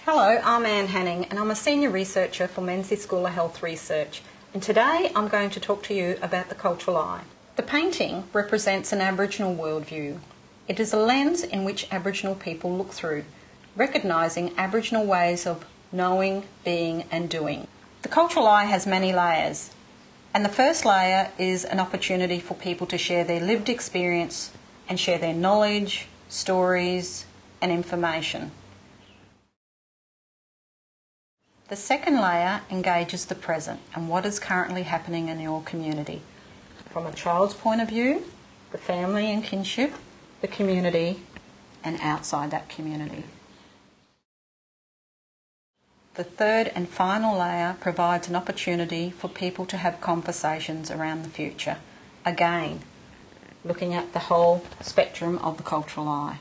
Hello, I'm Anne Hanning and I'm a Senior Researcher for Menzies School of Health Research, and today I'm going to talk to you about the cultural eye. The painting represents an Aboriginal worldview. It is a lens in which Aboriginal people look through, recognising Aboriginal ways of knowing, being and doing. The cultural eye has many layers, and the first layer is an opportunity for people to share their lived experience and share their knowledge, stories and information. The second layer engages the present and what is currently happening in your community. From a child's point of view, the family and kinship, the community, and outside that community. The third and final layer provides an opportunity for people to have conversations around the future. Again, looking at the whole spectrum of the cultural eye.